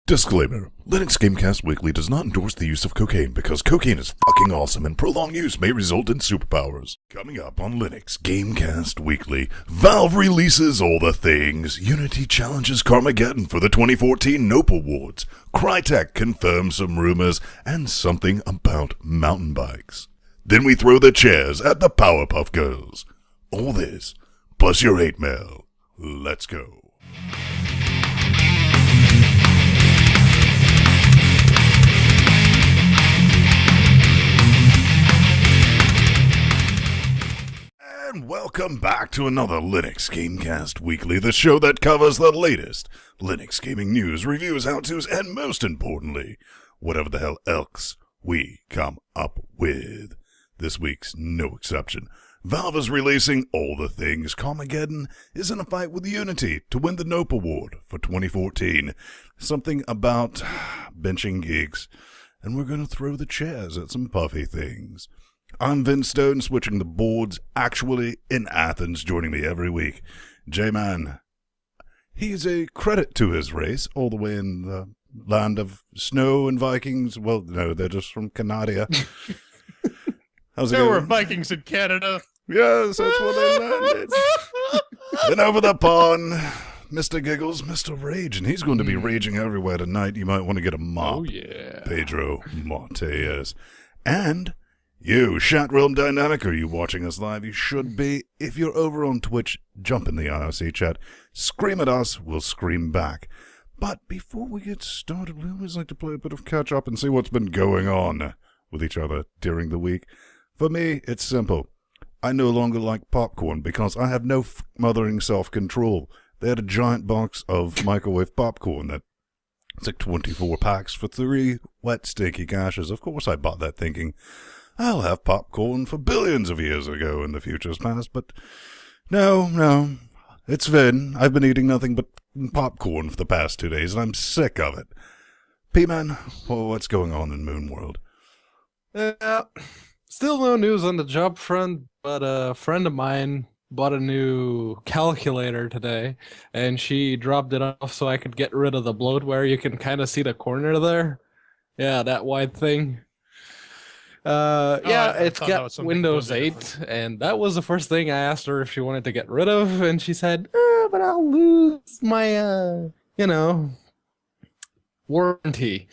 Disclaimer, Linux GameCast Weekly does not endorse the use of cocaine because cocaine is fucking awesome and prolonged use may result in superpowers. Coming up on Linux GameCast Weekly, Valve releases all the things, Unity challenges Carmageddon for the 2014 Nope Awards, Crytek confirms some rumors, and something about mountain bikes. Then we throw the chairs at the Powerpuff Girls. All this, plus your hate mail. Let's go. And welcome back to another Linux GameCast Weekly, the show that covers the latest Linux gaming news, reviews, how-tos, and most importantly, whatever the hell else we come up with. This week's no exception. Valve is releasing all the things. Carmageddon is in a fight with Unity to win the Nope Award for 2014. Something about benching gigs. And we're going to throw the chairs at some puffy things. I'm Vince Stone, switching the boards, actually in Athens, joining me every week. J-Man, he's a credit to his race, all the way in the land of snow and Vikings. Well, no, they're just from Canada. How's it going? There were Vikings in Canada. Yes, that's where they landed. Then over the pond, Mr. Giggles, Mr. Rage, and he's going to be raging everywhere tonight. You might want to get a mop. Oh, yeah. Pedro Montes. And you, Chat Realm Dynamic, are you watching us live? You should be. If you're over on Twitch, jump in the IRC chat. Scream at us, we'll scream back. But before we get started, we always like to play a bit of catch-up and see what's been going on with each other during the week. For me, it's simple. I no longer like popcorn because I have no mothering self-control. They had a giant box of microwave popcorn that it's like 24 packs for 3 wet, stinky gashes. Of course I bought that thinking, I'll have popcorn for billions of years ago in the future's past, but no, it's Vin. I've been eating nothing but popcorn for the past 2 days, and I'm sick of it. P-Man, what's going on in Moon World? Still no news on the job front, but a friend of mine bought a new calculator today, and she dropped it off so I could get rid of the bloatware. You can kind of see the corner there. Yeah, that wide thing. It's got Windows 8, and that was the first thing I asked her if she wanted to get rid of, and she said, but I'll lose my, warranty.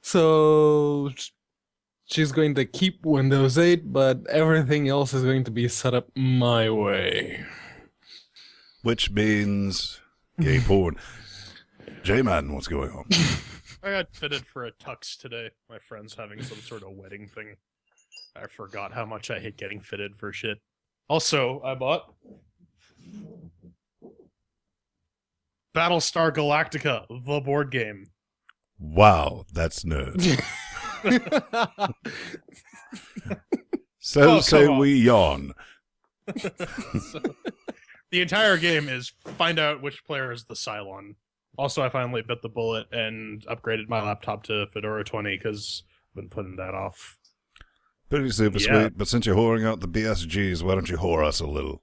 So she's going to keep Windows 8, but everything else is going to be set up my way. Which means gay porn. J-Man, what's going on? I got fitted for a tux today. My friend's having some sort of wedding thing. I forgot how much I hate getting fitted for shit. Also, I bought Battlestar Galactica, the board game. Wow, that's nerd. So say we yawn. The entire game is find out which player is the Cylon. Also, I finally bit the bullet and upgraded my laptop to Fedora 20 because I've been putting that off. Pretty super sweet, but since you're whoring out the BSGs, why don't you whore us a little?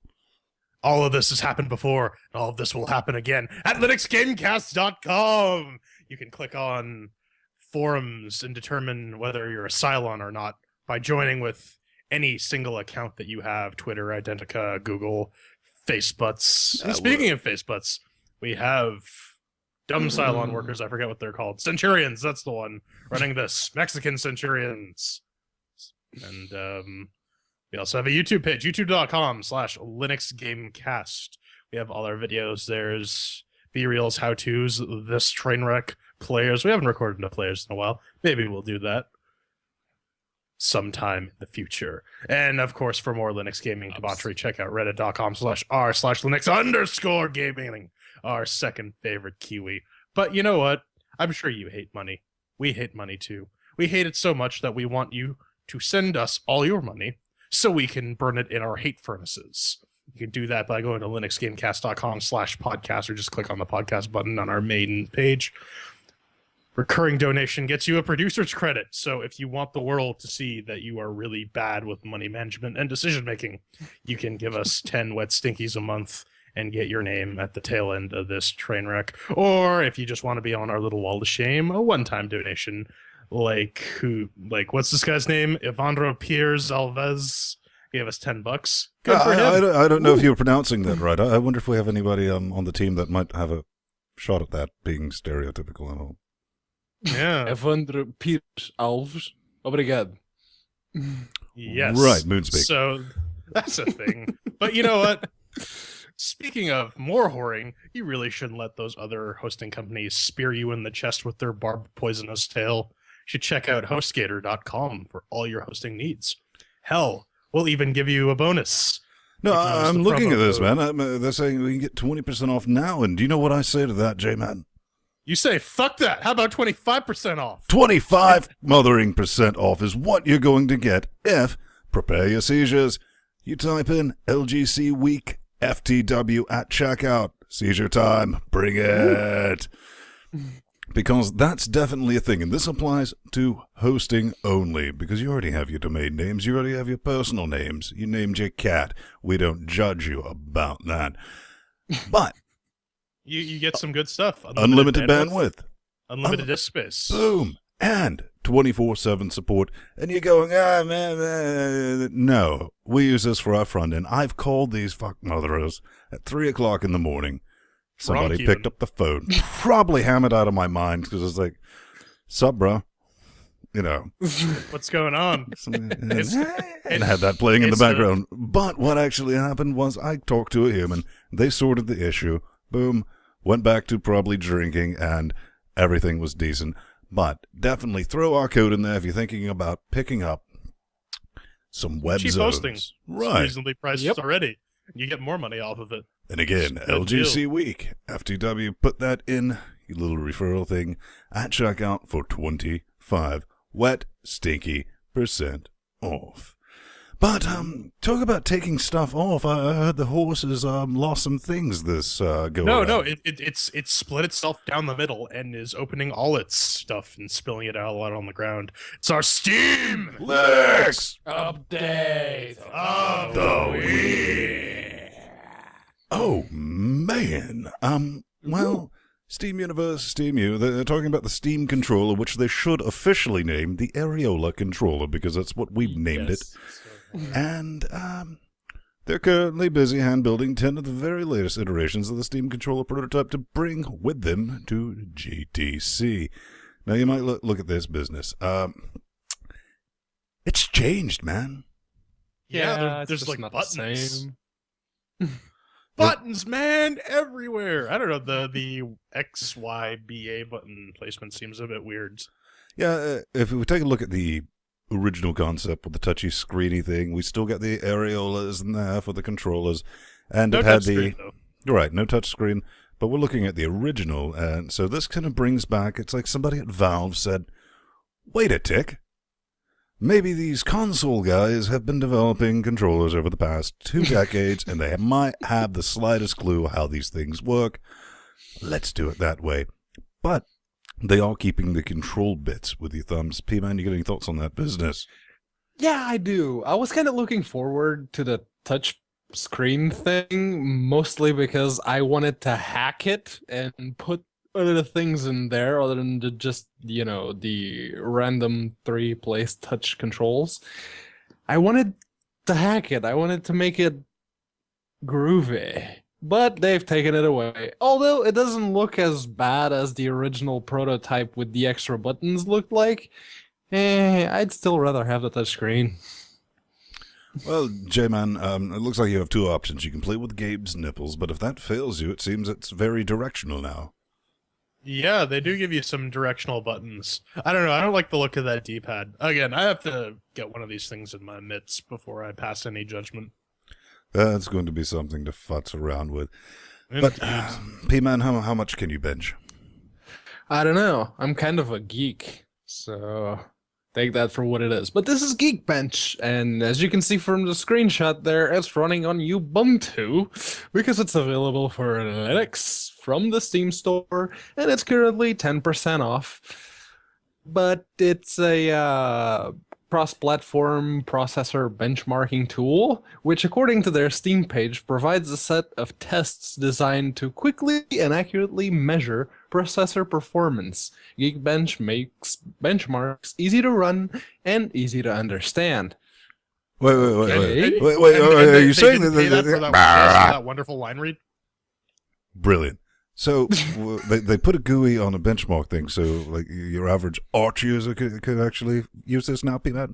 All of this has happened before, and all of this will happen again at LinuxGameCast.com. You can click on forums and determine whether you're a Cylon or not by joining with any single account that you have, Twitter, Identica, Google, Facebooks. And speaking of Facebooks, we have dumb Cylon workers, I forget what they're called. Centurions, that's the one, running this. Mexican Centurions. And we also have a YouTube page, youtube.com/LinuxGameCast. We have all our videos. There's B-Reels, how-tos, this train wreck, players. We haven't recorded no players in a while. Maybe we'll do that sometime in the future. And of course, for more Linux gaming debauchery, check out reddit.com/r/Linux_gaming, our second favorite Kiwi. But you know what? I'm sure you hate money. We hate money too. We hate it so much that we want you to send us all your money so we can burn it in our hate furnaces. You can do that by going to linuxgamecast.com/podcast or just click on the podcast button on our main page. Recurring donation gets you a producer's credit. So if you want the world to see that you are really bad with money management and decision making, you can give us 10 wet stinkies a month and get your name at the tail end of this train wreck. Or if you just want to be on our little wall of shame, a one-time donation. Like what's this guy's name? Evandro Piers Alves gave us $10. Good for him. I don't know if you're pronouncing that right. I wonder if we have anybody on the team that might have a shot at that being stereotypical and all. Yeah. Evandro Piers Alves. Obrigado. Yes. Right, Moonspeak. So that's a thing. But you know what? Speaking of more whoring, you really shouldn't let those other hosting companies spear you in the chest with their barbed poisonous tail. You should check out hostgator.com for all your hosting needs. Hell, we'll even give you a bonus. No, You can use I'm the looking promo at this, code. man. They're saying we can get 20% off now, and do you know what I say to that, J-Man? You say, fuck that. How about 25% off? 25 mothering % off is what you're going to get if, prepare your seizures, you type in LGC Week FTW at checkout. Seizure time. Bring it. Because that's definitely a thing, and this applies to hosting only, because you already have your domain names, you already have your personal names, you named your cat. We don't judge you about that. But You get some good stuff. unlimited bandwidth. Unlimited disk space. Boom. And 24/7 support. And you're going, man. No, we use this for our front end. I've called these fuck motherers at 3 o'clock in the morning. Somebody Drunk picked even. up the phone, probably hammered out of my mind because it's like, sup, bro? You know. What's going on? And had that playing in the it's background. But what actually happened was I talked to a human. They sorted the issue. Boom. Went back to probably drinking, and everything was decent. But definitely throw our code in there if you're thinking about picking up some web Cheap zones. hosting. Right. Reasonably priced Yep. already. You get more money off of it. And again, Good LGC Week, FTW, put that in, your little referral thing, at checkout for 25 wet, stinky % off. But, talk about taking stuff off. I heard the horses lost some things this go No, around. it's split itself down the middle and is opening all its stuff and spilling it all out on the ground. It's our Steam Lex! Update of the week. Oh, man. Well, Steam Universe, Steam U, they're talking about the Steam controller, which they should officially name the Areola controller, because that's what we've named it. And they're currently busy hand-building 10 of the very latest iterations of the Steam controller prototype to bring with them to GTC. Now, you might look at this business. It's changed, man. Yeah, it's there's just like not the buttons. same. Buttons, man, everywhere. I don't know, the XYBA button placement seems a bit weird. Yeah, if we take a look at the original concept with the touchy screeny thing, we still get the areolas in there for the controllers, and No it had touchscreen, though. You're right, no touchscreen, but we're looking at the original, and so this kind of brings back, it's like somebody at Valve said, wait a tick, maybe these console guys have been developing controllers over the past 2 decades, and they might have the slightest clue how these things work. Let's do it that way. But they are keeping the control bits with your thumbs. P-Man, you got any thoughts on that business? Yeah, I do. I was kind of looking forward to the touch screen thing, mostly because I wanted to hack it and put other things in there other than just, the random 3-place touch controls. I wanted to hack it. I wanted to make it groovy. But they've taken it away. Although it doesn't look as bad as the original prototype with the extra buttons looked like, I'd still rather have the touchscreen. Well, J-Man, it looks like you have 2 options. You can play with Gabe's nipples, but if that fails you, it seems it's very directional now. Yeah, they do give you some directional buttons. I don't know. I don't like the look of that D-pad. Again, I have to get one of these things in my mitts before I pass any judgment. That's going to be something to futz around with. But, P-Man, how much can you bench? I don't know. I'm kind of a geek, so take that for what it is. But this is Geekbench, and as you can see from the screenshot there, it's running on Ubuntu because it's available for Linux from the Steam store, and it's currently 10% off. But it's a cross-platform processor benchmarking tool, which according to their Steam page provides a set of tests designed to quickly and accurately measure processor performance. Geekbench makes benchmarks easy to run and easy to understand. Wait. And Are you saying didn't pay that? for that wonderful line read? Brilliant. So they put a GUI on a benchmark thing, so like your average art user could actually use this now, Peanut?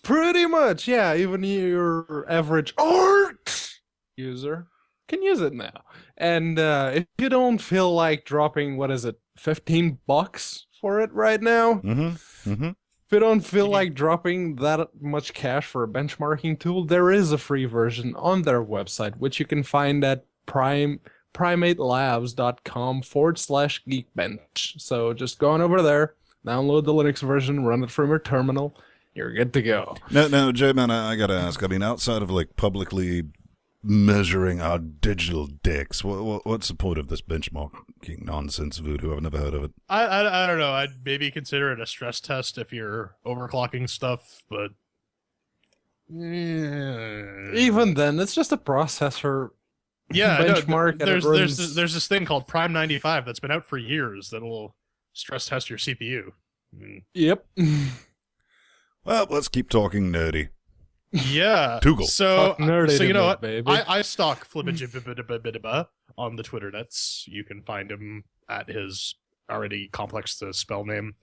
Pretty much, yeah. Even your average art user can use it now. And if you don't feel like dropping, what is it, $15 for it right now? If you don't feel like dropping that much cash for a benchmarking tool, there is a free version on their website, which you can find at primatelabs.com/geekbench. So just go on over there, download the Linux version, run it from your terminal, you're good to go. Now, J-Man, I gotta ask, I mean, outside of like publicly measuring our digital dicks, what's the point of this benchmarking nonsense voodoo? I've never heard of it. I don't know. I'd maybe consider it a stress test if you're overclocking stuff, but even then, it's just a processor. Yeah, benchmark. There's this thing called Prime 95 that's been out for years that'll stress test your CPU. Yep. Well, let's keep talking nerdy. Yeah. Toogle. So you know what? Baby. I stalk Flibbidibba on the Twitter nets. You can find him at his already complex to spell name.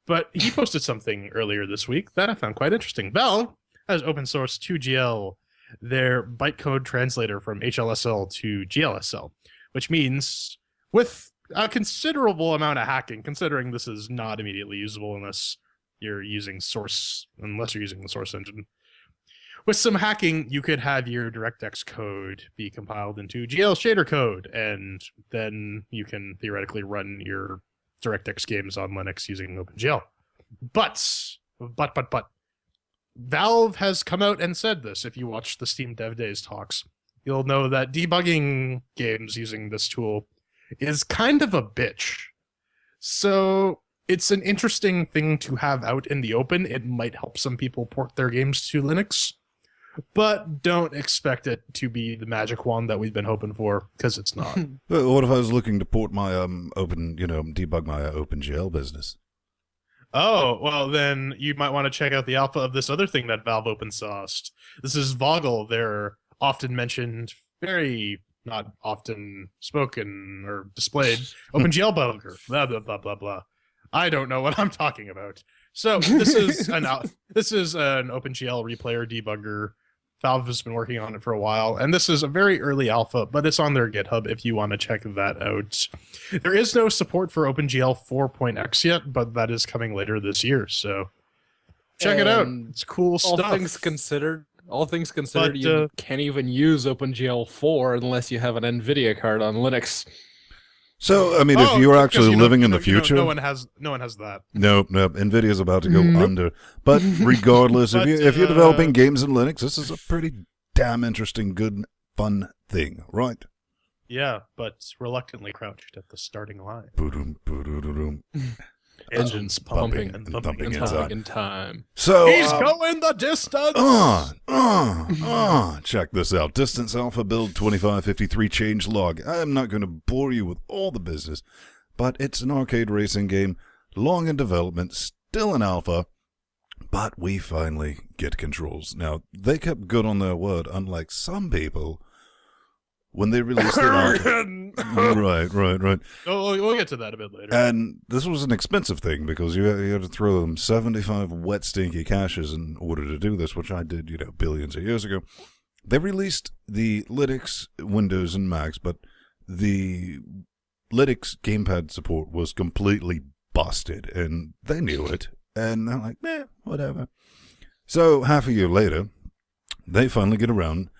But he posted something earlier this week that I found quite interesting. Valve has open sourced 2GL, their bytecode translator from HLSL to GLSL, which means with a considerable amount of hacking, considering this is not immediately usable unless you're using the source engine. With some hacking, you could have your DirectX code be compiled into GL shader code, and then you can theoretically run your DirectX games on Linux using OpenGL. But, Valve has come out and said this. If you watch the Steam Dev Days talks, you'll know that debugging games using this tool is kind of a bitch. So it's an interesting thing to have out in the open. It might help some people port their games to Linux, but don't expect it to be the magic wand that we've been hoping for, because it's not. What if I was looking to port my debug my OpenGL business? Oh, well, then you might want to check out the alpha of this other thing that Valve open sourced. This is Voggle, their often mentioned, very not often spoken or displayed OpenGL bugger. Blah, blah, blah, blah, blah. I don't know what I'm talking about. So this is an OpenGL replayer debugger. Valve has been working on it for a while, and this is a very early alpha, but it's on their GitHub if you want to check that out. There is no support for OpenGL 4.x yet, but that is coming later this year, so check it out. It's cool stuff. All things considered, you can't even use OpenGL 4 unless you have an NVIDIA card on Linux. So, I mean, if you're actually living in the future... No one has that. No, NVIDIA's about to go under. But regardless, if you're developing games in Linux, this is a pretty damn interesting, good, fun thing, right? Yeah, but reluctantly crouched at the starting line. Boom, boom. Engines pumping in time. So he's going the distance. Check this out. Distance Alpha build 2553 change log. I'm not going to bore you with all the business, but it's an arcade racing game, long in development, still in alpha, but we finally get controls. Now, they kept good on their word, unlike some people. When they released the alpha. Right. Oh, we'll get to that a bit later. And this was an expensive thing because you had to throw them 75 wet, stinky caches in order to do this, which I did, billions of years ago. They released the Linux, Windows, and Macs, but the Linux gamepad support was completely busted, and they knew it. And they're like, whatever. So half a year later, they finally get around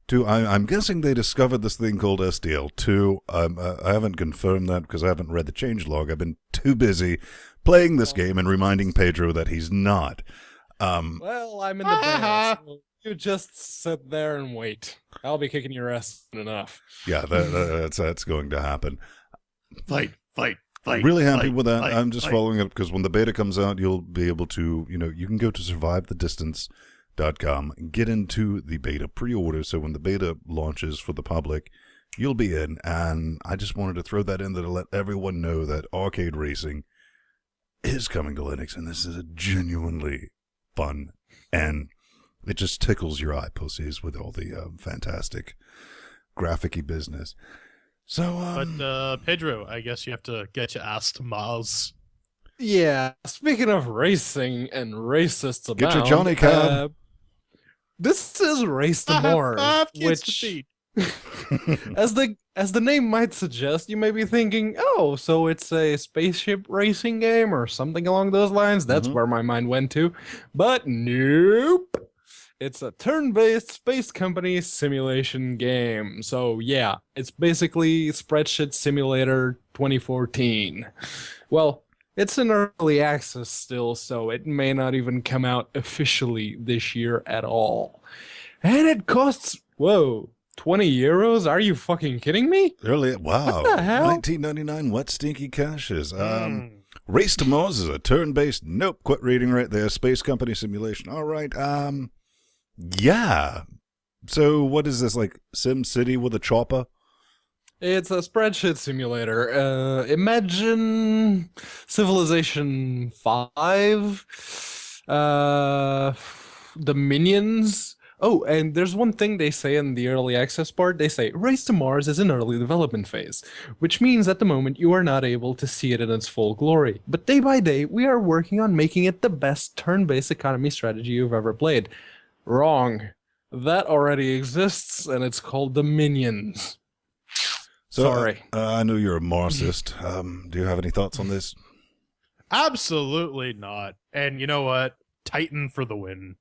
to, I'm guessing they discovered this thing called SDL2. I haven't confirmed that because I haven't read the changelog. I've been too busy playing this game and reminding Pedro that he's not. Well, I'm in the bed. So you just sit there and wait. I'll be kicking your ass soon enough. Yeah, that's going to happen. Fight. Really happy with that. I'm just following it because when the beta comes out, you'll be able to, you can go to survivethedistance.com and get into the beta pre-order. So when the beta launches for the public, you'll be in. And I just wanted to throw that in there to let everyone know that arcade racing is coming to Linux, and this is a genuinely fun, and it just tickles your eye pussies with all the fantastic graphic-y business. So, But Pedro, I guess you have to get your ass to Mars. Yeah, speaking of racing and racists about... Get your Johnny Cab. This is Race to Mars, which... as the name might suggest, you may be thinking, oh, so it's a spaceship racing game or something along those lines. That's where my mind went to. But nope. It's a turn-based space company simulation game. So yeah, it's basically Spreadsheet Simulator 2014. Well, it's in early access still, so it may not even come out officially this year at all. And it costs, 20 euros? Are you fucking kidding me? Wow. What the hell? 1999 wet stinky cashes. Race to Mars is a turn-based, quit reading right there, space company simulation. All right, yeah. So what is this, like Sim City with a chopper? It's a spreadsheet simulator. Imagine Civilization 5, Dominions. Oh, and there's one thing they say in the early access part. They say, Race to Mars is in early development phase, which means at the moment you are not able to see it in its full glory. But day by day, we are working on making it the best turn-based economy strategy you've ever played. Wrong. That already exists, and it's called Dominions. So, sorry. I know you're a Marxist. Do you have any thoughts on this? Absolutely not. And you know what? Titan for the win.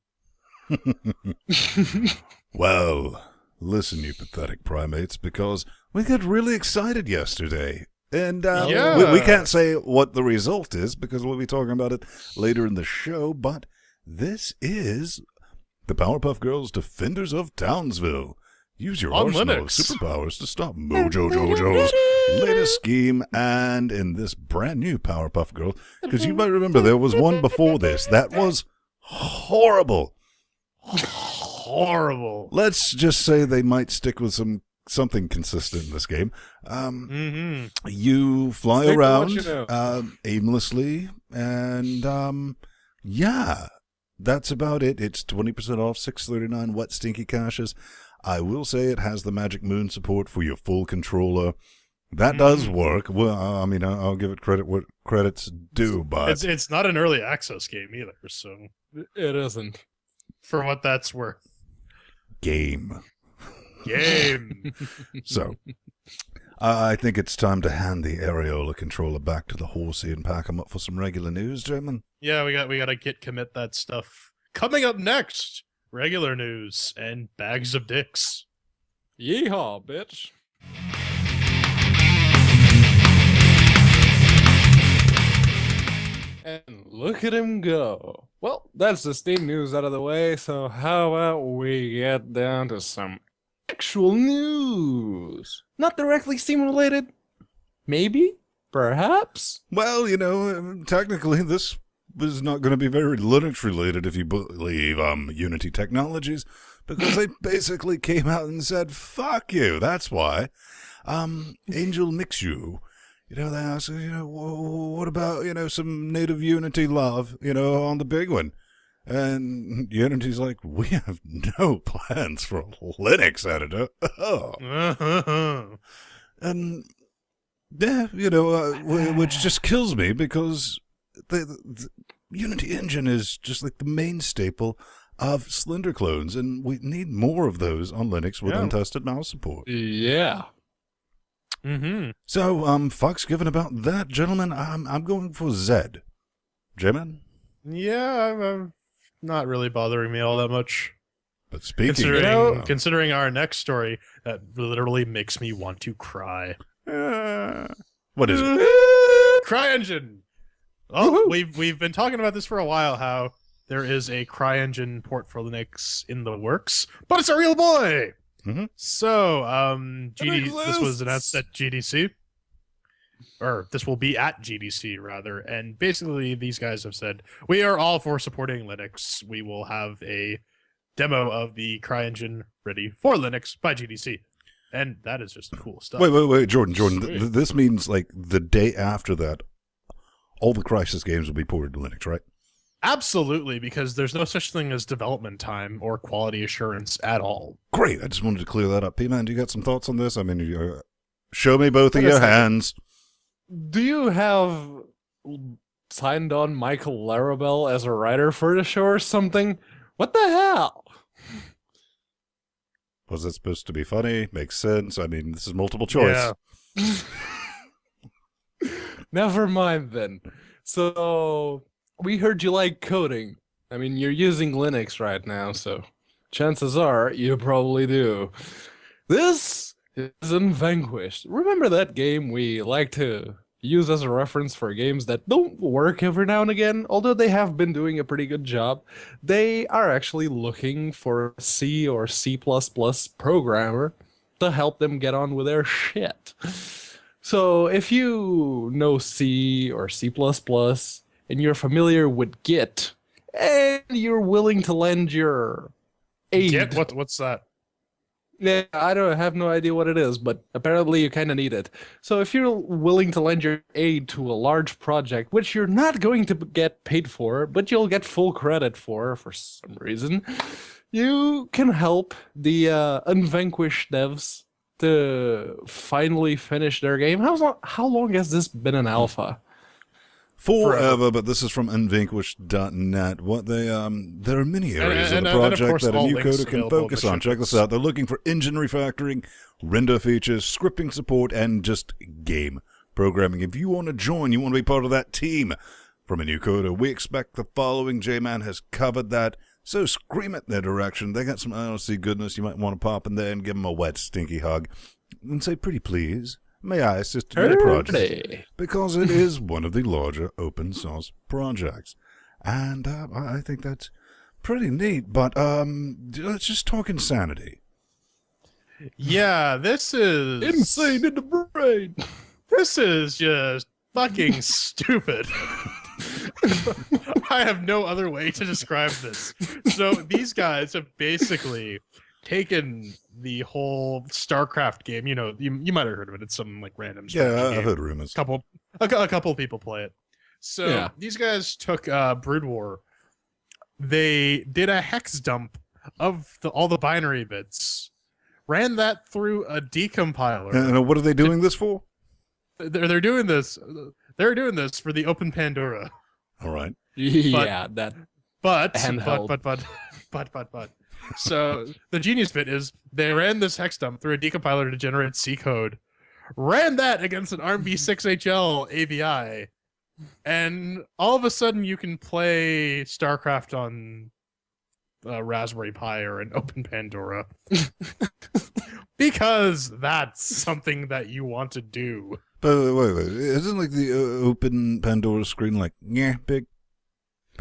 Well, listen, you pathetic primates, because we got really excited yesterday. And we can't say what the result is because we'll be talking about it later in the show, but this is the Powerpuff Girls Defenders of Townsville. Use your arsenal of superpowers to stop Mojo Jojo's latest scheme, and in this brand new Powerpuff Girl, because you might remember there was one before this that was horrible. Horrible. Let's just say they might stick with something consistent in this game. You fly around aimlessly, and yeah, that's about it. It's 20% off, $6.39 wet stinky cashes. I will say it has the Magic Moon support for your full controller. That does work. Well, I mean, I'll give it credit what credit's due, but it's not an early access game either, so it isn't. For what that's worth. Game. So, I think it's time to hand the Areola controller back to the horsey and pack him up for some regular news, German. Yeah, we got to commit that stuff. Coming up next, regular news and bags of dicks. Yeehaw, bitch. And look at him go. Well, that's the Steam news out of the way, so how about we get down to some actual news? Not directly Steam related? Maybe? Perhaps? Well, technically this was not going to be very Linux related if you believe Unity Technologies, because they basically came out and said, fuck you, that's why. Angel Mixu, they asked, what about, some native Unity love, on the big one? And Unity's like, we have no plans for a Linux editor. And, yeah, which just kills me because the Unity engine is just like the main staple of Slender clones, and we need more of those on Linux with untested mouse support. Yeah. So, fuck's given about that, gentlemen. I'm going for Zed. J-Man? Yeah, not really bothering me all that much. But speaking considering our next story, that literally makes me want to cry. What is it? CryEngine. Oh, we've been talking about this for a while, how there is a CryEngine port for Linux in the works, but it's a real boy. So, this was announced at GDC, or this will be at GDC rather. And basically these guys have said, we are all for supporting Linux. We will have a demo of the CryEngine ready for Linux by GDC. And that is just cool stuff. Wait, Jordan. This means like the day after that, all the Crysis games will be ported to Linux, right? Absolutely, because there's no such thing as development time or quality assurance at all. Great. I just wanted to clear that up. P-Man, do you got some thoughts on this? I mean, show me both of your hands. Do you have signed on Michael Larabelle as a writer for the show or something? What the hell? Was it supposed to be funny? Makes sense. I mean, this is multiple choice. Yeah. Never mind then. So, we heard you like coding. I mean, you're using Linux right now, so chances are you probably do. This is Unvanquished. Remember that game we like to use as a reference for games that don't work every now and again? Although they have been doing a pretty good job, they are actually looking for a C or C++ programmer to help them get on with their shit. So if you know C or C++ and you're familiar with Git, and you're willing to lend your aid... Git? What's that? Yeah, I have no idea what it is, but apparently you kind of need it. So if you're willing to lend your aid to a large project, which you're not going to get paid for, but you'll get full credit for some reason, you can help the Unvanquished devs to finally finish their game. How long has this been an alpha? Forever, but this is from unvanquished.net. What there are many areas of the project that a new coder can focus on. Check this out. They're looking for engine refactoring, render features, scripting support, and just game programming. If you want to join, you want to be part of that team from a new coder, we expect the following. J-Man has covered that, so scream at their direction. They got some IRC goodness. You might want to pop in there and give them a wet, stinky hug and say, pretty please. May I assist in your project? Because it is one of the larger open source projects. And I think that's pretty neat. But let's just talk insanity. Yeah, this is... insane in the brain. This is just fucking stupid. I have no other way to describe this. So these guys have basically taken the whole StarCraft game. You know, you might have heard of it. It's some like random. Yeah, I've heard rumors. A couple people play it. So these guys took Brood War. They did a hex dump of all the binary bits, ran that through a decompiler. And what are they doing this for? They're doing this. They're doing this for the Open Pandora. All right. But. So the genius bit is they ran this hex dump through a decompiler to generate C code, ran that against an ARMv6HL AVI, and all of a sudden you can play StarCraft on Raspberry Pi or an Open Pandora. Because that's something that you want to do. But wait. Isn't like the Open Pandora screen like, big?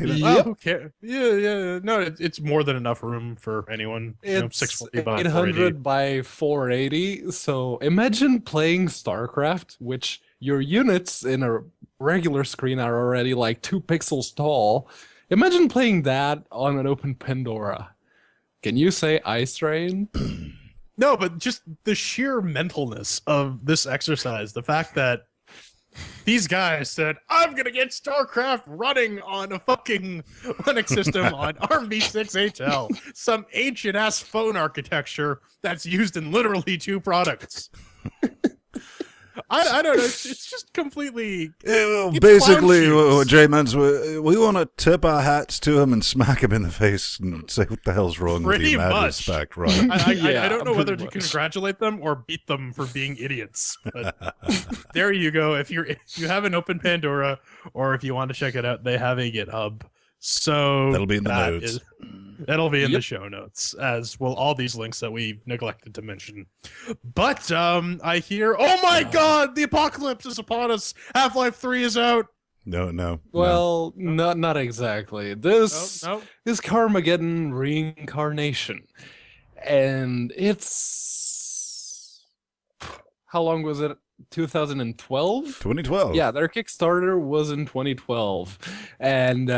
Well, who cares? Yeah. No, it's more than enough room for anyone. It's 640 by 800 by 480. So imagine playing StarCraft, which your units in a regular screen are already like 2 pixels tall. Imagine playing that on an Open Pandora. Can you say eye strain? No, but just the sheer mentalness of this exercise, the fact that these guys said, I'm going to get StarCraft running on a fucking Linux system on ARMv6HL, some ancient-ass phone architecture that's used in literally 2 products. I don't know. It's just completely... basically, what J-Man's, we want to tip our hats to him and smack him in the face and say, what the hell's wrong with you? Mad respect, right? I don't know whether to congratulate them or beat them for being idiots. But there you go. If you have an Open Pandora, or if you want to check it out, they have a GitHub. So that'll be in the notes. That'll be in the show notes, as will all these links that we neglected to mention. But I hear, oh my god, the apocalypse is upon us. Half-Life 3 is out. No. Well, not exactly. This is Carmageddon reincarnation. And it's... how long was it? 2012. 2012. Yeah, their Kickstarter was in 2012. And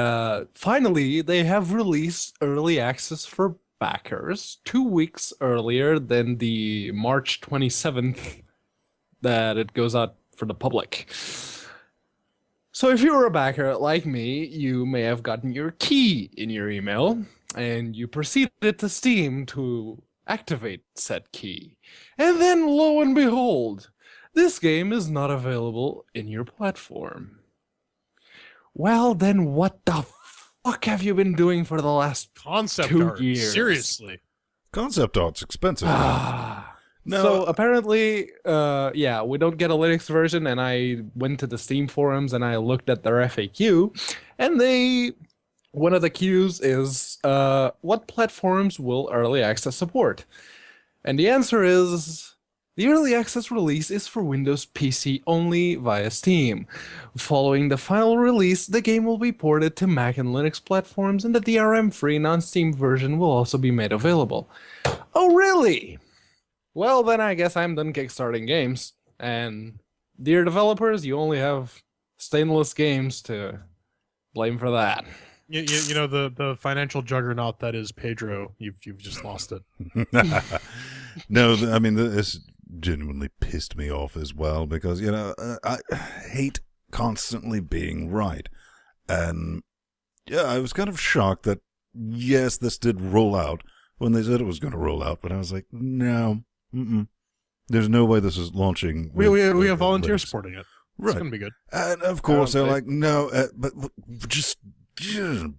finally, they have released early access for backers 2 weeks earlier than the March 27th that it goes out for the public. So if you're a backer like me, you may have gotten your key in your email, and you proceeded to Steam to activate said key. And then, lo and behold, this game is not available in your platform. Well, then what the fuck have you been doing for the last Concept 2 art. years? Seriously. Concept art's expensive. No. So apparently, we don't get a Linux version, and I went to the Steam forums and I looked at their FAQ, and one of the Qs is, what platforms will early access support? And the answer is, the early access release is for Windows PC only via Steam. Following the final release, the game will be ported to Mac and Linux platforms, and the DRM-free non-Steam version will also be made available. Oh, really? Well, then I guess I'm done kickstarting games. And dear developers, you only have Stainless Games to blame for that. You know, the financial juggernaut that is Pedro, you've just lost it. No, I mean, this genuinely pissed me off as well, because, you know, I hate constantly being right. And, yeah, I was kind of shocked that, yes, this did roll out when they said it was going to roll out, but I was like, no, there's no way this is launching. We have volunteers supporting it. Right. It's going to be good. And, of course, they're like, no, but just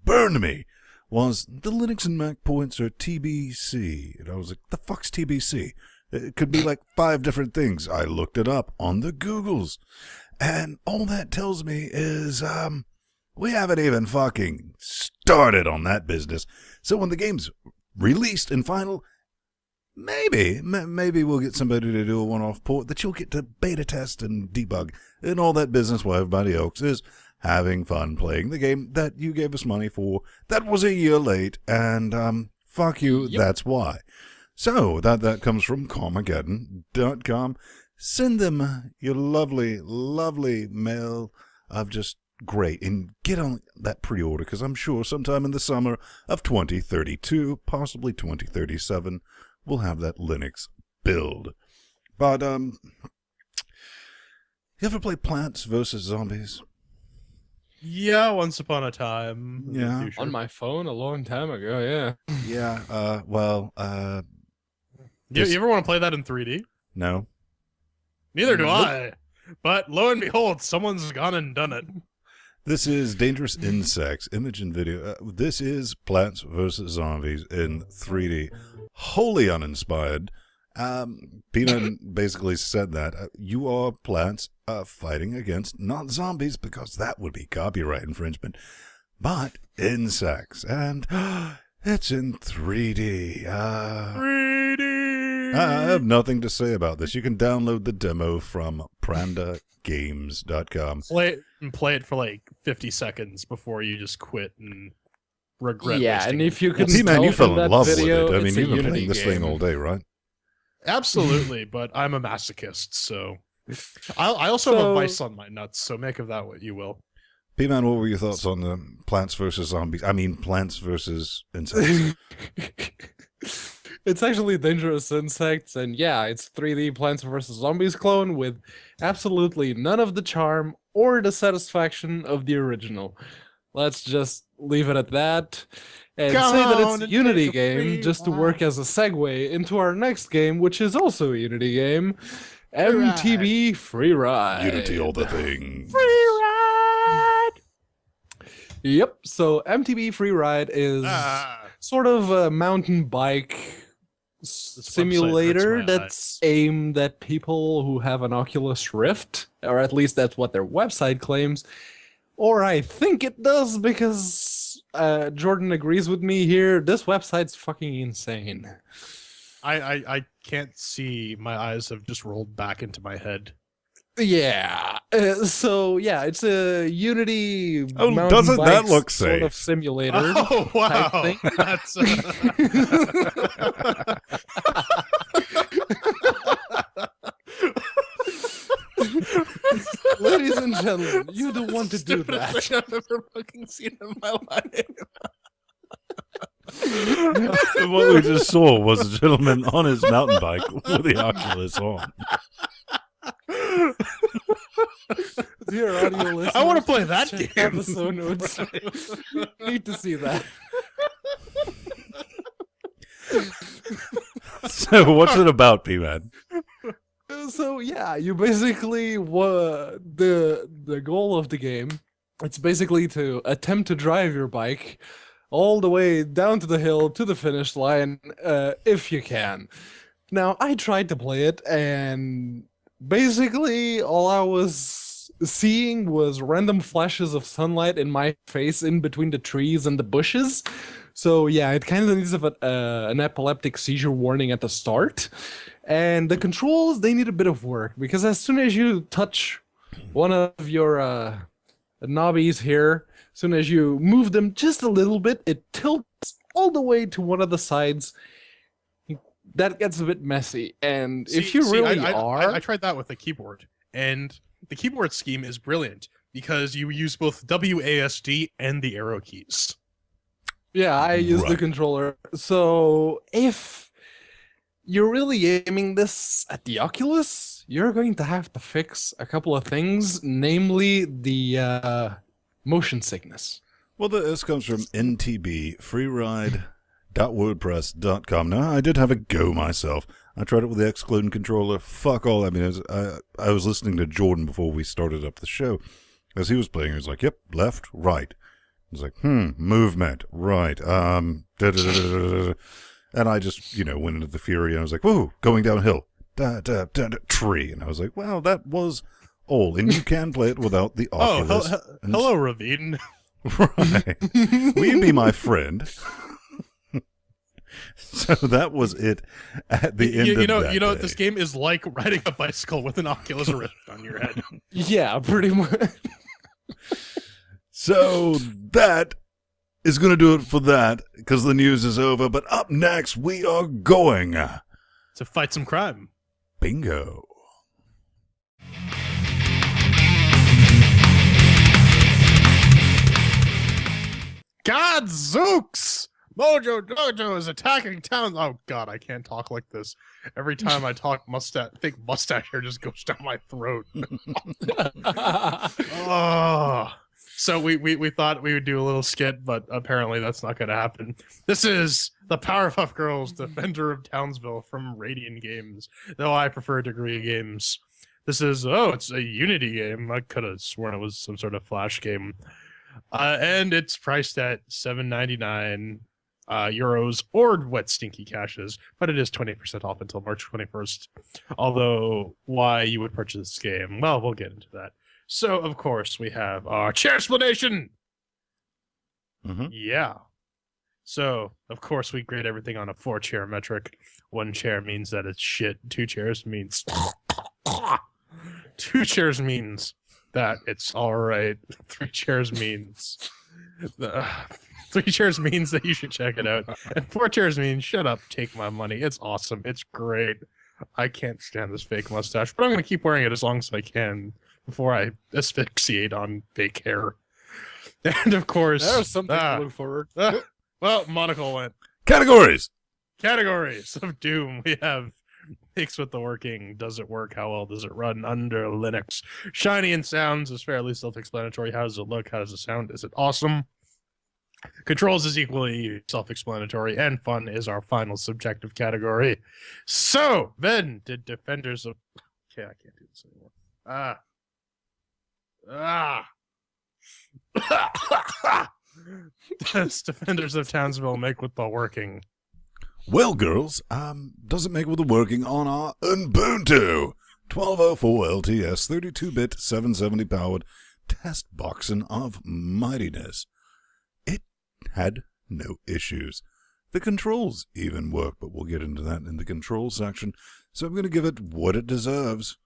burned me was the Linux and Mac points are TBC. And I was like, the fuck's TBC? It could be like 5 different things. I looked it up on the Googles. And all that tells me is, we haven't even fucking started on that business. So when the game's released and final, maybe we'll get somebody to do a one-off port that you'll get to beta test and debug and all that business while everybody else is having fun playing the game that you gave us money for, that was a year late, and fuck you, yep. That's why. So, that comes from Carmageddon.com. Send them your lovely, lovely mail of just great, and get on that pre-order, because I'm sure sometime in the summer of 2032, possibly 2037, we'll have that Linux build. But, you ever play Plants vs. Zombies? Yeah, once upon a time. Yeah. On my phone a long time ago, yeah. Yeah, You ever want to play that in 3D? No. Neither do I. But lo and behold, someone's gone and done it. This is Dangerous Insects, image and video. This is Plants vs. Zombies in 3D. Wholly uninspired. Peanut basically said that you are plants fighting against not zombies, because that would be copyright infringement, but insects, and it's in 3D. 3D. I have nothing to say about this. You can download the demo from prandagames.com. Play it for like 50 seconds before you just quit and regret. Yeah, and if you could, P-Man, you fell in love with video, it. I mean, you've been Unity playing this thing all day, right? Absolutely, but I'm a masochist, so I also have a vice on my nuts, so make of that what you will. P-Man, what were your thoughts on the Plants vs. Zombies? I mean, Plants vs. Insects. It's actually Dangerous Insects, and yeah, it's 3D Plants vs. Zombies clone with absolutely none of the charm or the satisfaction of the original. Let's just leave it at that. And say that it's a Unity game, just to work as a segue into our next game, which is also a Unity game, MTB Free Ride. Unity all the things. Free Ride! Yep, so MTB Free Ride is sort of a mountain bike simulator that's aimed at people who have an Oculus Rift, or at least that's what their website claims. Or I think it does, because Jordan agrees with me here. This website's fucking insane. I can't see. My eyes have just rolled back into my head. Yeah. So yeah, it's a Unity. Oh, doesn't that look safe? Sort of simulator. Oh wow! That's. and gentlemen, you don't want to do that. Stupidest thing I've ever fucking seen in my life. What we just saw was a gentleman on his mountain bike with the Oculus on. Dear audio listeners, I want to play that check game. Episode notes. Need to see that. So what's it about, P-Man? So yeah, you basically the goal of the game. It's basically to attempt to drive your bike all the way down to the hill to the finish line, if you can. Now I tried to play it, and basically all I was seeing was random flashes of sunlight in my face in between the trees and the bushes. So yeah, it kind of needs an epileptic seizure warning at the start. And the controls, they need a bit of work, because as soon as you touch one of your knobbies here, as soon as you move them just a little bit, it tilts all the way to one of the sides. That gets a bit messy. And if you really I tried that with the keyboard, and the keyboard scheme is brilliant because you use both WASD and the arrow keys. Yeah, I use the Right. controller. So if you're really aiming this at the Oculus, you're going to have to fix a couple of things, namely the motion sickness. Well, this comes from ntbfreeride.wordpress.com. Now, I did have a go myself. I tried it with the X-Clone controller. Fuck all. I mean, I was listening to Jordan before we started up the show. As he was playing, he was like, yep, left, right. I was like, movement, right, da-da-da-da-da-da. And I just, went into the fury, and I was like, whoa, going downhill, tree. And I was like, well, that was all. And you can play it without the Oculus. Hello, Ravine. Right. Will you be my friend? So that was it at the end of that day. This game is like riding a bicycle with an Oculus Rift on your head. Yeah, pretty much. So that is going to do it for that, because the news is over. But up next, we are going To fight some crime. bingo. Godzooks! Mojo Jojo is attacking town. Oh God, I can't talk like this. Every time I talk, think mustache hair just goes down my throat. Oh. So we thought we would do a little skit, but apparently that's not going to happen. This is the Powerpuff Girls, Defender of Townsville from Radiant Games, though I prefer Degree Games. This is, it's a Unity game. I could have sworn it was some sort of Flash game. And it's priced at €7.99 euros or wet stinky cashes, but it is 20% off until March 21st. Although, why you would purchase this game? Well, we'll get into that. So, of course, we have our chair explanation. Mm-hmm. Yeah. So, of course, we grade everything on a 4-chair metric. 1 chair means that it's shit. 2 chairs means... 2 chairs means that it's all right. 3 chairs means... 3 chairs means that you should check it out. And 4 chairs means, shut up, take my money. It's awesome. It's great. I can't stand this fake mustache, but I'm going to keep wearing it as long as I can before I asphyxiate on fake hair. And of course... There's something to look forward. Well, monocle went. Categories of Doom. We have Mix with the Working. Does it work? How well does it run under Linux? Shiny and sounds is fairly self-explanatory. How does it look? How does it sound? Is it awesome? Controls is equally self-explanatory, and fun is our final subjective category. So, then, did Defenders of... Okay, I can't do this anymore. Does Defenders of Townsville make with the working? Well, girls, does it make with the working on our Ubuntu 1204 LTS 32-bit 770 powered test boxing of mightiness? It had no issues. The controls even work, but we'll get into that in the controls section. So I'm going to give it what it deserves,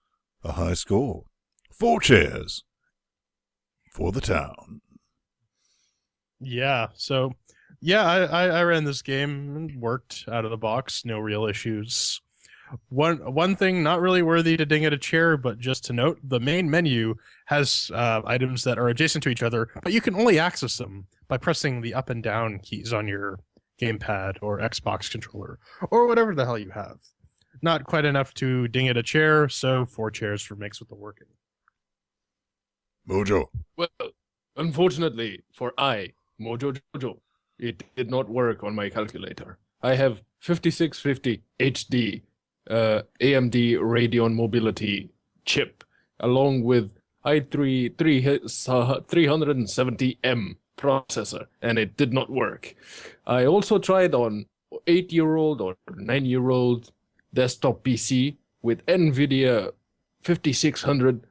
a high score. 4 chairs for the town. Yeah, so, yeah, I ran this game and worked out of the box, no real issues. One thing not really worthy to ding at a chair, but just to note, the main menu has items that are adjacent to each other, but you can only access them by pressing the up and down keys on your gamepad or Xbox controller or whatever the hell you have. Not quite enough to ding at a chair, so 4 chairs for Makes with the Working. Mojo. Well, unfortunately for Mojo Jojo, it did not work on my calculator. I have 5650 HD AMD Radeon Mobility chip, along with i370M processor, and it did not work. I also tried on 8-year-old or 9-year-old desktop PC with NVIDIA 5600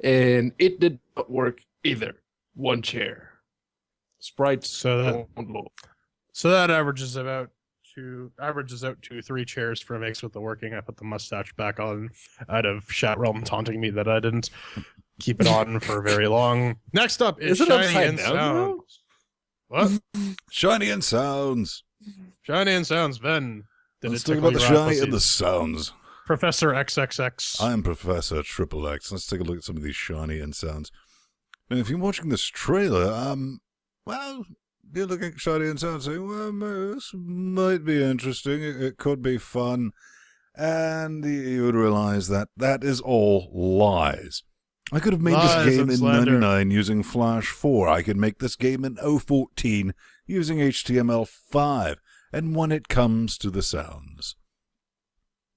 and it did not work either. 1 chair. Sprites So don't load. that averages out to 3 chairs for Makes with the Working. I put the mustache back on out of Chat Realm taunting me that I didn't keep it on for very long. Next up is Is it Shiny upside and down, Sounds. What? Shiny and sounds. Shiny and Sounds, Ben. Did Let's it talk tickle about the your shiny and the apple-seeds? sounds. Professor XXX. I'm Professor Triple X. Let's take a look at some of these shiny and sounds. Now, if you're watching this trailer, well, you're looking at shiny and sounds saying, well, this might be interesting. It could be fun. And you would realize that that is all lies. I could have made Lies this game and in slander. 99 using Flash 4. I could make this game in 014 using HTML5. And when it comes to the sounds,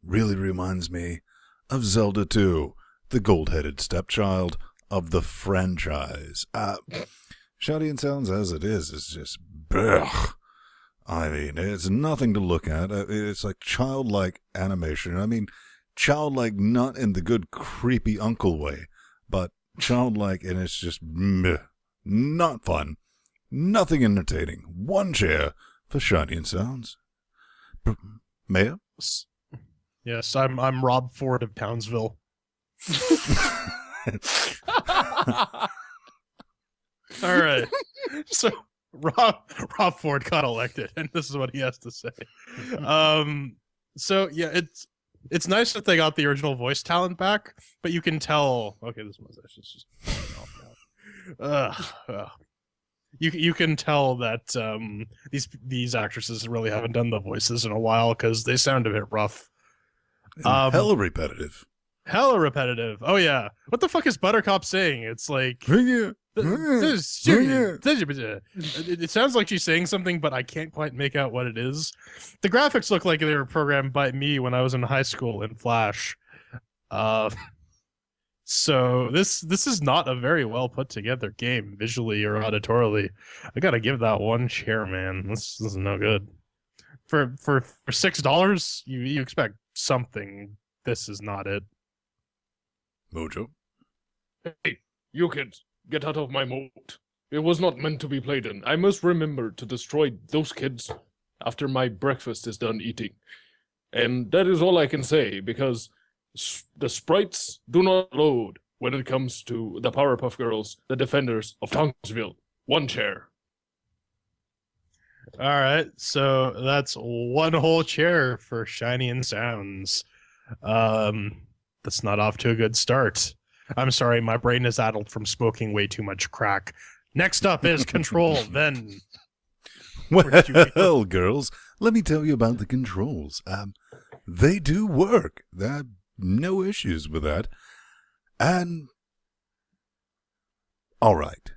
really reminds me of Zelda 2, the gold-headed stepchild of the franchise. Shiny and sounds as it is just blech. I mean, it's nothing to look at. It's like childlike animation. I mean, childlike not in the good creepy uncle way, but childlike, and it's just meh, not fun, nothing entertaining. 1 chair for Shiny and Sounds. Mayor? Yes, I'm Rob Ford of Townsville. All right. So Rob Ford got elected, and this is what he has to say. So yeah, it's nice that they got the original voice talent back, but you can tell. Okay, this mustache is just falling off now. You can tell that these actresses really haven't done the voices in a while because they sound a bit rough. Hella repetitive. Hella repetitive. Oh yeah. What the fuck is Buttercup saying? It's like it sounds like she's saying something, but I can't quite make out what it is. The graphics look like they were programmed by me when I was in high school in Flash. So this is not a very well put together game visually or auditorily. I gotta give that 1 chair, man. This is no good. For $6, you expect something. This is not it. Mojo? Hey, you kids, get out of my moat. It was not meant to be played in. I must remember to destroy those kids after my breakfast is done eating. And that is all I can say, because the sprites do not load when it comes to the Powerpuff Girls, the defenders of Townsville. 1 chair. All right, so that's 1 whole chair for Shiny and Sounds. That's not off to a good start. I'm sorry, my brain is addled from smoking way too much crack. Next up is Control, then. Well, girls, let me tell you about the controls. They do work. There are no issues with that. And, all right,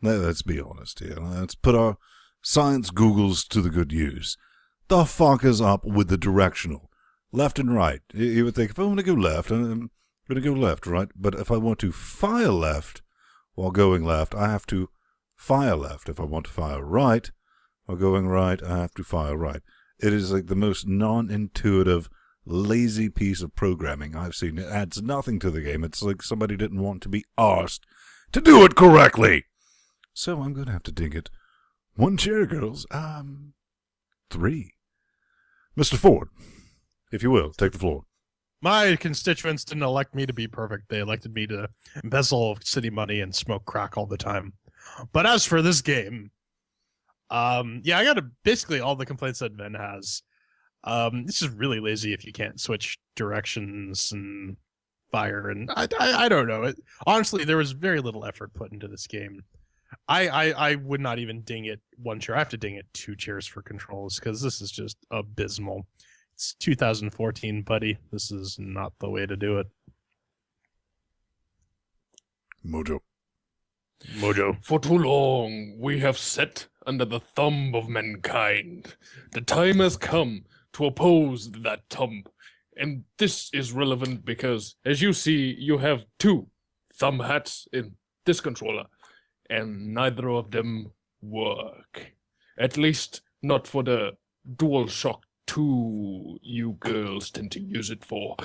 let's be honest here. Let's put our science Googles to the good use. The fuck is up with the directional? Left and right. You would think, if I want to go left, I'm going to go left, right? But if I want to fire left while going left, I have to fire left. If I want to fire right while going right, I have to fire right. It is like the most non-intuitive, lazy piece of programming I've seen. It adds nothing to the game. It's like somebody didn't want to be asked to do it correctly. So I'm going to have to dig it. 1 chair, girls. 3. Mr. Ford, if you will, take the floor. My constituents didn't elect me to be perfect. They elected me to embezzle city money and smoke crack all the time. But as for this game, I got basically all the complaints that Ben has. It's just really lazy if you can't switch directions and fire, and I don't know. Honestly, there was very little effort put into this game. I would not even ding it 1 chair. I have to ding it 2 chairs for controls because this is just abysmal. It's 2014, buddy. This is not the way to do it. Mojo. For too long, we have sat under the thumb of mankind. The time has come to oppose that thumb. And this is relevant because, as you see, you have 2 thumb hats in this controller, and neither of them work. At least not for the DualShock 2 you girls tend to use it for.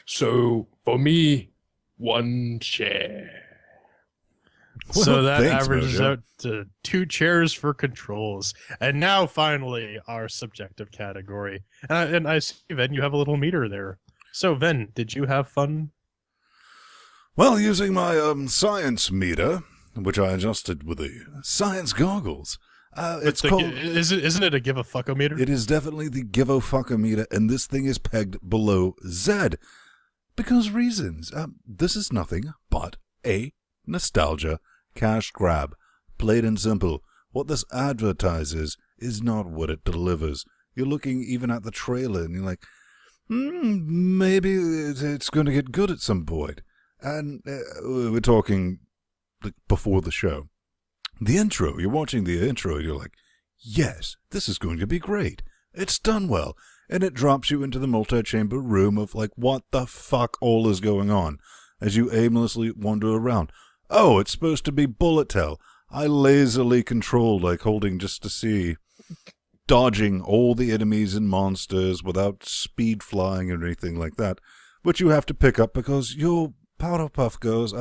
So, for me, 1 chair. So that thanks, averages Mojo. out to 2 chairs for controls. And now, finally, our subjective category. And I see, Ven, you have a little meter there. So, Ven, did you have fun? Well, using my science meter, which I adjusted with the science goggles, it's called... Isn't it a give a fuckometer? It is definitely the give-a-fuck-a-meter, and this thing is pegged below Z. Because reasons. This is nothing but a nostalgia cash grab. Plain and simple. What this advertises is not what it delivers. You're looking even at the trailer, and you're like, maybe it's going to get good at some point. And we're talking before the show. The intro, you're watching the intro, and you're like, yes, this is going to be great. It's done well. And it drops you into the multi-chamber room of like, what the fuck all is going on? As you aimlessly wander around. Oh, it's supposed to be bullet hell. I lazily controlled, like holding just to see, dodging all the enemies and monsters without speed flying or anything like that, which you have to pick up because your Powerpuff Girls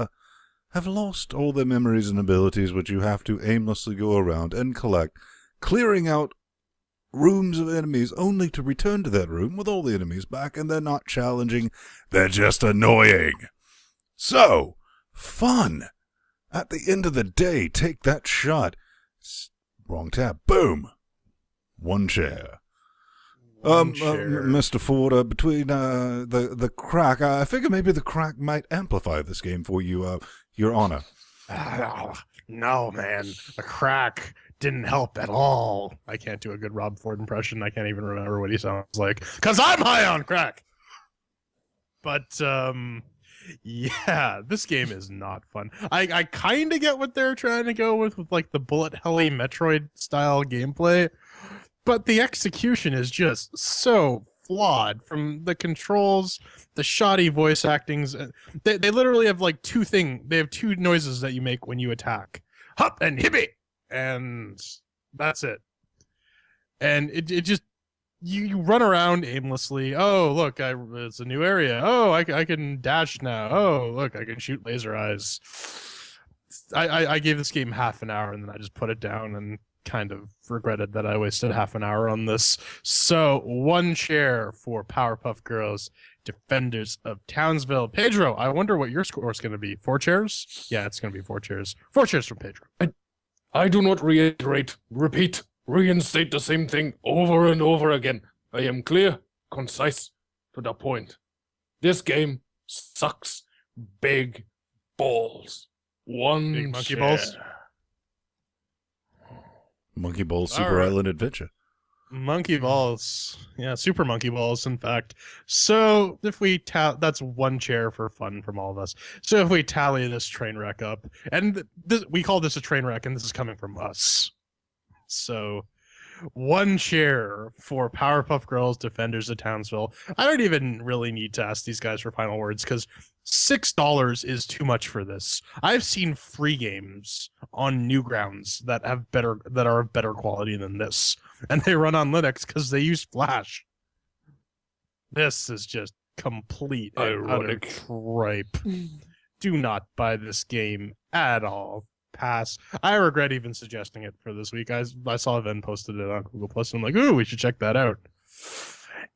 have lost all their memories and abilities, which you have to aimlessly go around and collect, clearing out rooms of enemies only to return to that room with all the enemies back, and they're not challenging, they're just annoying. So, fun. At the end of the day, take that shot. Wrong tab. Boom. 1 chair. Mr. Ford, between the crack, I figure maybe the crack might amplify this game for you, Your Honor. No, man. The crack didn't help at all. I can't do a good Rob Ford impression. I can't even remember what he sounds like. Because I'm high on crack! But, yeah, this game is not fun. I kind of get what they're trying to go with like the bullet helly Metroid style gameplay, but the execution is just so flawed. From the controls, the shoddy voice actings. They literally have like 2 things. They have 2 noises that you make when you attack: hop and hippie, and that's it. And it just you run around aimlessly. Oh, look, it's a new area. Oh, I can dash now. Oh, look, I can shoot laser eyes. I gave this game half an hour, and then I just put it down and kind of regretted that I wasted half an hour on this. So 1 chair for Powerpuff Girls, Defenders of Townsville. Pedro, I wonder what your score is going to be. 4 chairs? Yeah, it's going to be 4 chairs. 4 chairs from Pedro. I do not reiterate, repeat, reinstate the same thing over and over again. I am clear, concise, to the point. This game sucks big balls. 1 Big monkey chair. balls? Monkey Ball Super All right. Island Adventure. Monkey balls. Yeah, super monkey balls, in fact. So if we that's 1 chair for fun from all of us. So if we tally this train wreck up, and we call this a train wreck, and this is coming from us. So 1 chair for Powerpuff Girls, Defenders of Townsville. I don't even really need to ask these guys for final words because $6 is too much for this. I've seen free games on Newgrounds that are of better quality than this, and they run on Linux because they use Flash. This is just complete and utter Ironic. tripe. Do not buy this game at all. Pass. I regret even suggesting it for this week. I saw Ven posted it on Google Plus, and I'm like, ooh, we should check that out.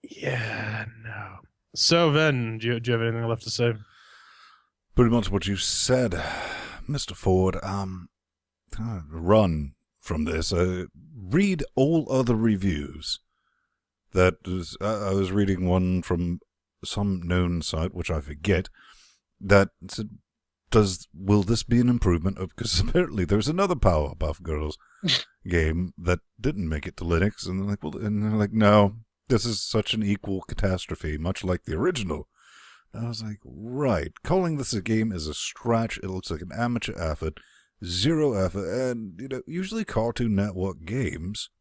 Yeah, no. So, Ven, do you have anything left to say? Pretty much what you said, Mr. Ford. Run from this. Read all other reviews. that I was reading one from some known site, which I forget, that said, will this be an improvement? Because apparently there's another Powerpuff Girls game that didn't make it to Linux, and they're like, no, this is such an equal catastrophe, much like the original. I was like, right, calling this a game is a stretch. It looks like an amateur effort, zero effort, and usually Cartoon Network games,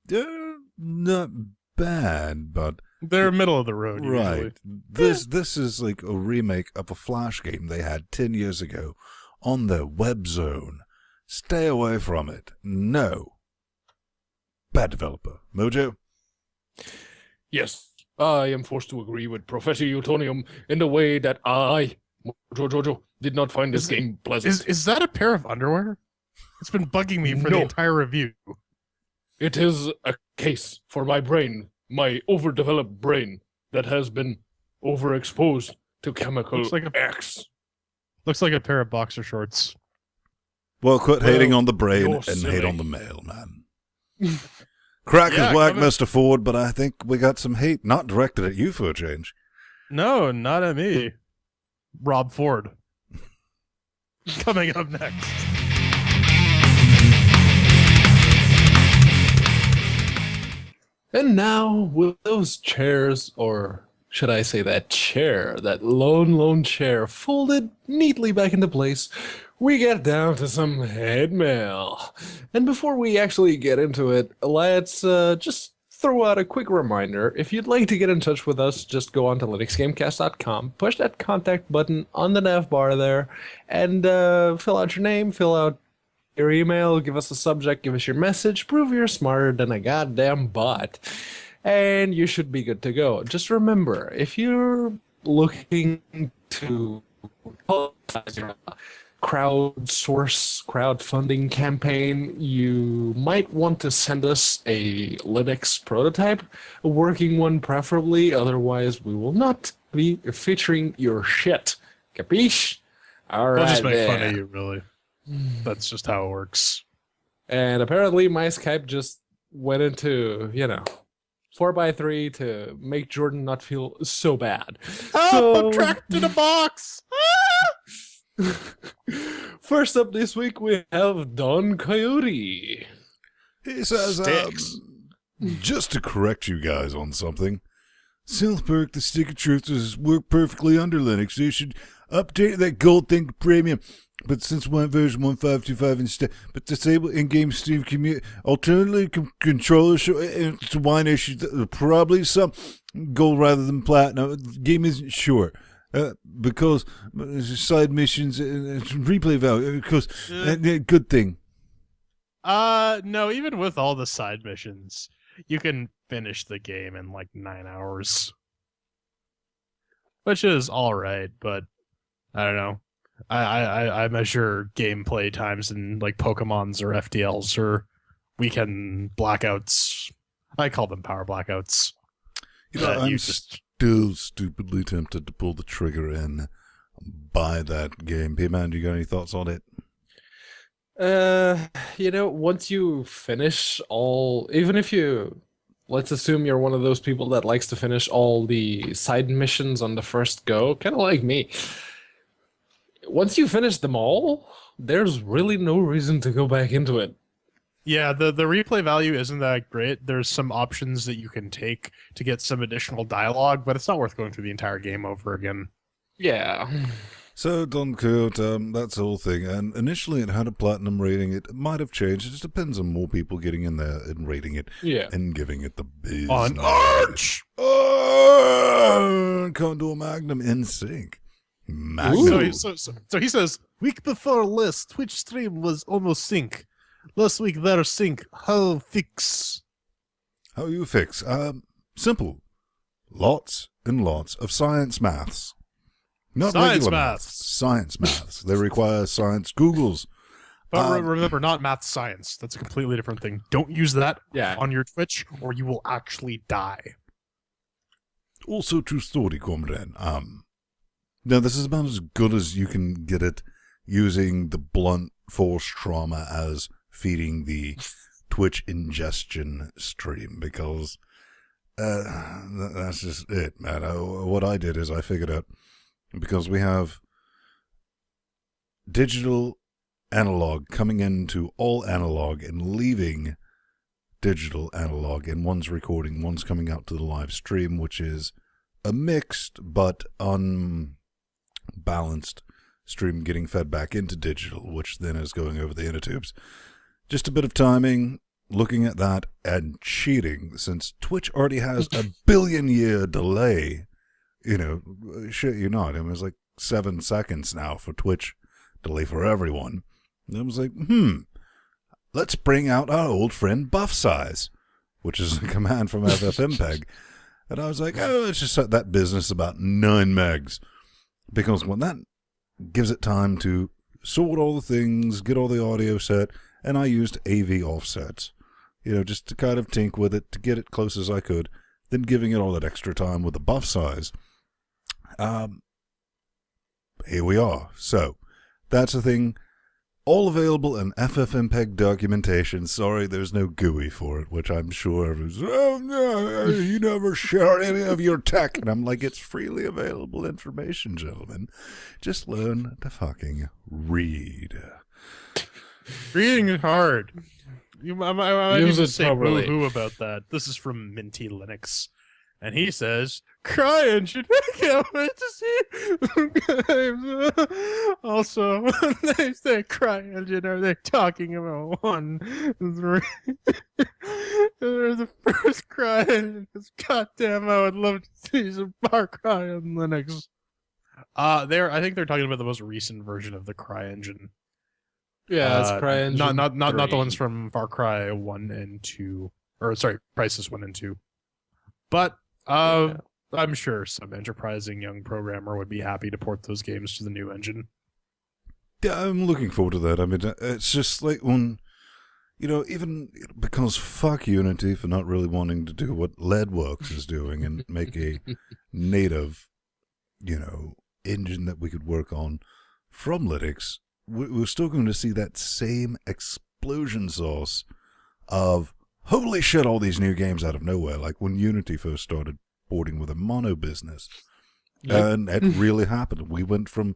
they're not bad, but they're middle of the road. Right. Usually. This is like a remake of a Flash game they had 10 years ago on their web zone. Stay away from it. No. Bad developer. Mojo? Yes, I am forced to agree with Professor Utonium in the way that I, Mojo, did not find this game pleasant. Is that a pair of underwear? It's been bugging me for the entire review. It is a case for my brain, my overdeveloped brain that has been overexposed to chemical X. Looks like a pair of boxer shorts. Well, quit hating on the brain and silly. hate on the mail, man. Crack is whack, Mr. Ford, but I think we got some hate not directed at you for a change. No, not at me. Rob Ford. Coming up next. And now, with those chairs, or should I say that chair, that lone chair, folded neatly back into place, we get down to some head mail. And before we actually get into it, let's just throw out a quick reminder. If you'd like to get in touch with us, just go on to linuxgamecast.com, push that contact button on the nav bar there, and fill out your name, fill out your email, give us a subject, give us your message, prove you're smarter than a goddamn bot, and you should be good to go. Just remember, if you're looking to crowdfunding campaign, you might want to send us a Linux prototype, a working one preferably, otherwise we will not be featuring your shit. Capiche? All right. We'll just make fun of you, really. That's just how it works. And apparently my Skype just went into, 4x3 to make Jordan not feel so bad. Oh, I'm trapped in a box! First up this week, we have Don Coyote. He says, just to correct you guys on something, South Park, the Stick of Truth, does work perfectly under Linux. They should update that gold thing to premium. But since version 1525 instead, but disable in-game Steam community, alternatively controllers show it's a wine issue. Probably some gold rather than platinum. The game isn't sure because side missions and replay value. Because good thing. No, even with all the side missions, you can finish the game in like 9 hours, which is all right. But I don't know. I measure gameplay times in like Pokemons or FTLs or weekend blackouts. I call them power blackouts. I'm still stupidly tempted to pull the trigger and buy that game. P-Man, do you got any thoughts on it? Once you finish all, even if you, let's assume you're one of those people that likes to finish all the side missions on the first go, kind of like me. Once you finish them all, there's really no reason to go back into it. Yeah, the replay value isn't that great. There's some options that you can take to get some additional dialogue, but it's not worth going through the entire game over again. Yeah. So, Don Quixote, that's the whole thing. And initially it had a platinum rating. It might have changed. It just depends on more people getting in there and rating it and giving it the business. On Arch! Condor Magnum in sync. So he says, week before last, Twitch stream was almost sync. Last week they're sync. How fix? How you fix? Simple. Lots and lots of science maths. Not Science regular maths. Science maths. They require science Googles. But remember, not math science. That's a completely different thing. Don't use that on your Twitch or you will actually die. Also, true story, comrade. Now, this is about as good as you can get it using the blunt force trauma as feeding the Twitch ingestion stream, because that's just it, man. What I did is I figured out, because we have digital analog coming into all analog and leaving digital analog, and one's recording, one's coming out to the live stream, which is a mixed but unbalanced stream getting fed back into digital, which then is going over the inner tubes. Just a bit of timing, looking at that, and cheating, since Twitch already has a billion-year delay. You know, shit you not. I mean, it's like 7 seconds now for Twitch delay for everyone. And I was like, let's bring out our old friend Buff Size, which is a command from FFmpeg. And I was like, let's just set that business about 9 megs. Because when that gives it time to sort all the things, get all the audio set, and I used AV offsets, you know, just to kind of tink with it, to get it close as I could, then giving it all that extra time with the Buff Size. Here we are. So, that's a thing. All available in FFmpeg documentation. Sorry, there's no GUI for it, which I'm sure everyone's, oh no, you never share any of your tech. And I'm like, it's freely available information, gentlemen. Just learn to fucking read. Reading is hard. I might Use even it say properly. boo-hoo about that. This is from Minty Linux. And he says, CryEngine, I can't wait to see games. Also, when they say CryEngine, are they talking about 1, 3? They're the first CryEngine. Goddamn, I would love to see some Far Cry on Linux. I think they're talking about the most recent version of the CryEngine. Yeah, it's CryEngine. Not the 3. ones from Far Cry 1 and 2. Or, sorry, Crisis 1 and 2. But, I'm sure some enterprising young programmer would be happy to port those games to the new engine. Yeah, I'm looking forward to that. I mean, it's just like when, you know, even because fuck Unity for not really wanting to do what Leadworks is doing and make a native, you know, engine that we could work on from Linux, we're still going to see that same explosion sauce of holy shit, all these new games out of nowhere, like when Unity first started porting with a mono business. Yep. And it really happened. We went from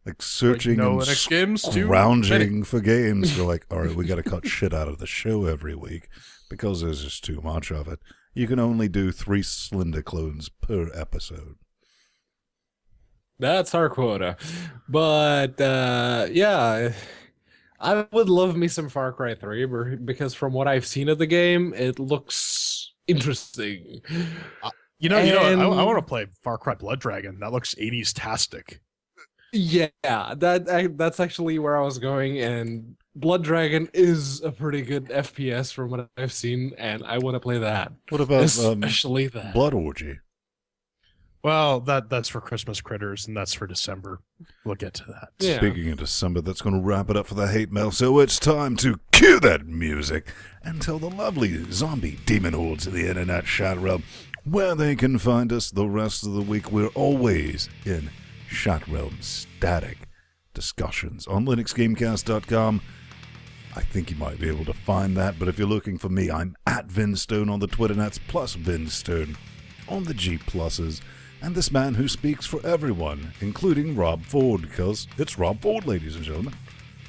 like searching no and Linux games to scrounging for games to like, all right, we got to cut shit out of the show every week because there's just too much of it. You can only do 3 Slender clones per episode. That's our quota. But, yeah, I would love me some Far Cry 3 because from what I've seen of the game, it looks interesting. I want to play Far Cry Blood Dragon. That looks 80s-tastic. Yeah, that's actually where I was going, and Blood Dragon is a pretty good FPS from what I've seen, and I want to play that. What about especially that Blood Orgy? Well, that's for Christmas Critters, and that's for December. We'll get to that. Yeah. Speaking of December, that's going to wrap it up for the hate mail, so it's time to cue that music and tell the lovely zombie demon hordes of the internet chat realm where they can find us the rest of the week. We're always in chat realm static discussions on LinuxGameCast.com. I think you might be able to find that, but if you're looking for me, I'm at Vinstone on the Twitter nets, plus Vinstone on the G pluses. And this man who speaks for everyone, including Rob Ford, because it's Rob Ford, ladies and gentlemen.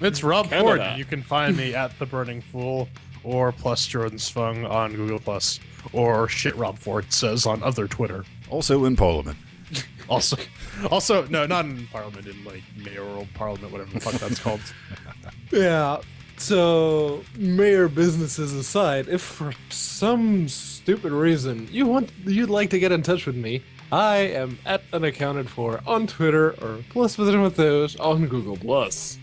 It's Rob Canada. Ford. You can find me at The Burning Fool or plus Jordan Svung on Google Plus or shit Rob Ford says on other Twitter. Also in Parliament. Also, no, not in Parliament, in like mayoral Parliament, whatever the fuck that's called. Yeah. So, mayor businesses aside, if for some stupid reason you'd like to get in touch with me, I am at unaccounted for on Twitter or plus with those on Google Plus.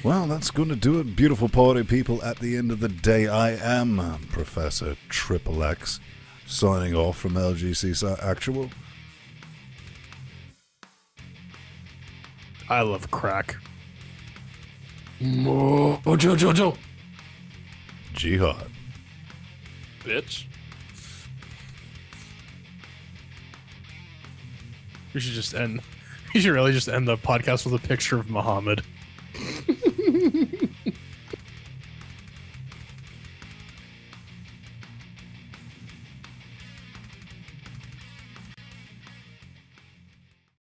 Well, that's going to do it, beautiful party people. At the end of the day, I am Professor Triple X, signing off from LGC Actual. I love crack. Jojo. Jihad. Bitch. We should really just end the podcast with a picture of Muhammad.